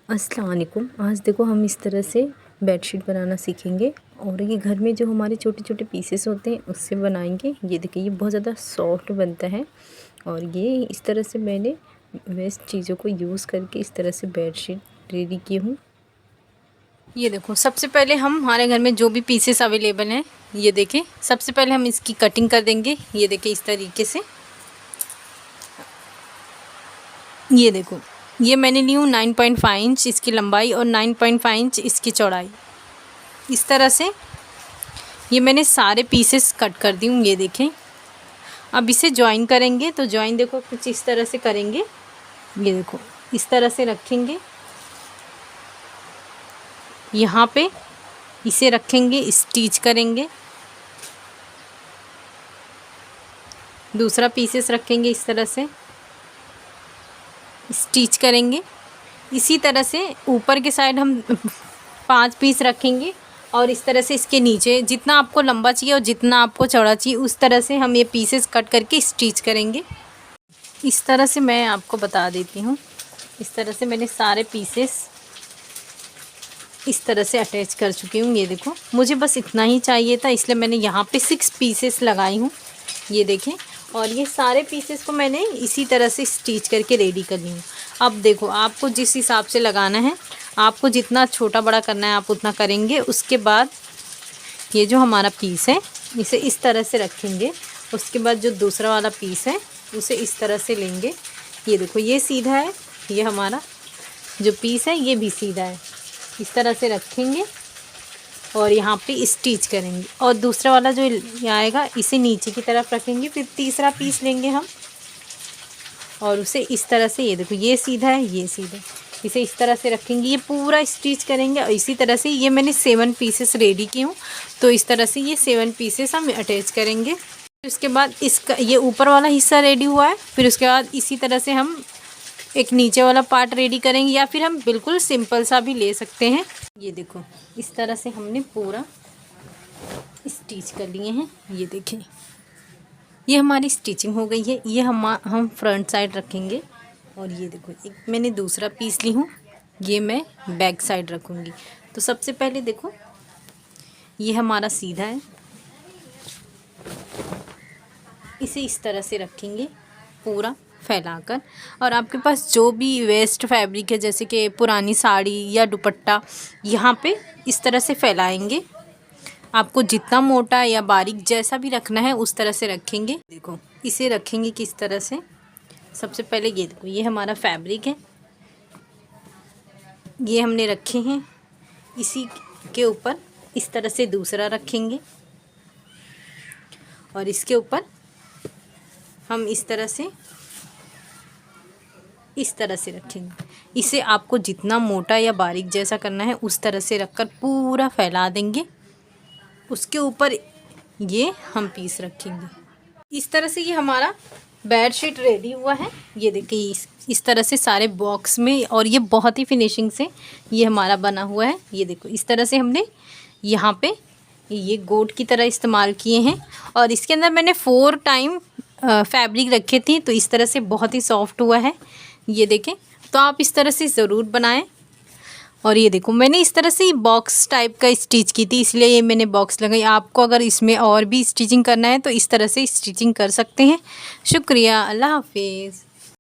अस्सलाम वालेकुम। आज देखो हम इस तरह से बेडशीट बनाना सीखेंगे और ये घर में जो हमारे छोटे छोटे पीसेस होते हैं उससे बनाएंगे। ये देखिए ये बहुत ज़्यादा सॉफ्ट बनता है और ये इस तरह से मैंने वेस्ट चीज़ों को यूज़ करके इस तरह से बेडशीट रेडी की हूँ। ये देखो सबसे पहले हम हमारे घर में जो भी पीसेस अवेलेबल हैं ये देखें, सबसे पहले हम इसकी कटिंग कर देंगे। ये देखें इस तरीके से। ये देखो ये मैंने ली हूँ 9.5 इंच इसकी लंबाई और 9.5 इंच इसकी चौड़ाई। इस तरह से ये मैंने सारे पीसेस कट कर दी हूँ। ये देखें, अब इसे जॉइन करेंगे तो जॉइन देखो कुछ इस तरह से करेंगे। ये देखो इस तरह से रखेंगे, यहाँ पे इसे रखेंगे, स्टिच करेंगे। दूसरा पीसेस रखेंगे इस तरह से, स्टिच करेंगे। इसी तरह से ऊपर के साइड हम 5 पीस रखेंगे और इस तरह से इसके नीचे जितना आपको लंबा चाहिए और जितना आपको चौड़ा चाहिए उस तरह से हम ये पीसेस कट करके स्टिच करेंगे। इस तरह से मैं आपको बता देती हूँ। इस तरह से मैंने सारे पीसेस इस तरह से अटैच कर चुकी हूँ। ये देखो मुझे बस इतना ही चाहिए था इसलिए मैंने यहाँ पे 6 पीसेस लगाई हूँ। ये देखें, और ये सारे पीसेस को मैंने इसी तरह से स्टिच करके रेडी कर ली हूँ। अब देखो आपको जिस हिसाब से लगाना है, आपको जितना छोटा बड़ा करना है आप उतना करेंगे। उसके बाद ये जो हमारा पीस है इसे इस तरह से रखेंगे। उसके बाद जो दूसरा वाला पीस है उसे इस तरह से लेंगे। ये देखो ये सीधा है, ये हमारा जो पीस है ये भी सीधा है। इस तरह से रखेंगे और यहाँ पे स्टिच करेंगे और दूसरा वाला जो आएगा इसे नीचे की तरफ रखेंगे। फिर तीसरा पीस लेंगे हम और उसे इस तरह से, ये देखो ये सीधा है ये सीधा, इसे इस तरह से रखेंगे। ये पूरा स्टिच करेंगे और इसी तरह से ये मैंने 7 पीसेस रेडी की हूँ तो इस तरह से ये 7 पीसेस हम अटैच करेंगे। उसके बाद इसका ये ऊपर वाला हिस्सा रेडी हुआ है। फिर उसके बाद इसी तरह से हम एक नीचे वाला पार्ट रेडी करेंगे या फिर हम बिल्कुल सिंपल सा भी ले सकते हैं। ये देखो इस तरह से हमने पूरा स्टिच कर लिए हैं। ये देखें ये हमारी स्टिचिंग हो गई है। ये हम फ्रंट साइड रखेंगे और ये देखो एक मैंने दूसरा पीस ली हूँ, ये मैं बैक साइड रखूँगी। तो सबसे पहले देखो ये हमारा सीधा है, इसे इस तरह से रखेंगे पूरा फैलाकर। और आपके पास जो भी वेस्ट फैब्रिक है जैसे कि पुरानी साड़ी या दुपट्टा, यहाँ पे इस तरह से फैलाएंगे। आपको जितना मोटा या बारीक जैसा भी रखना है उस तरह से रखेंगे। देखो इसे रखेंगे किस तरह से। सबसे पहले ये देखो ये हमारा फैब्रिक है, ये हमने रखे हैं। इसी के ऊपर इस तरह से दूसरा रखेंगे और इसके ऊपर हम इस तरह से रखेंगे। इसे आपको जितना मोटा या बारीक जैसा करना है उस तरह से रखकर पूरा फैला देंगे। उसके ऊपर ये हम पीस रखेंगे। इस तरह से ये हमारा बेडशीट रेडी हुआ है। ये देखिए इस तरह से सारे बॉक्स में, और ये बहुत ही फिनिशिंग से ये हमारा बना हुआ है। ये देखो इस तरह से हमने यहाँ पे ये गोट की तरह इस्तेमाल किए हैं और इसके अंदर मैंने 4 टाइम फैब्रिक रखे थे तो इस तरह से बहुत ही सॉफ्ट हुआ है। ये देखें, तो आप इस तरह से ज़रूर बनाएं। और ये देखो मैंने इस तरह से बॉक्स टाइप का स्टिच की थी इसलिए ये मैंने बॉक्स लगाई। आपको अगर इसमें और भी स्टिचिंग करना है तो इस तरह से स्टिचिंग कर सकते हैं। शुक्रिया, अल्लाह हाफिज़।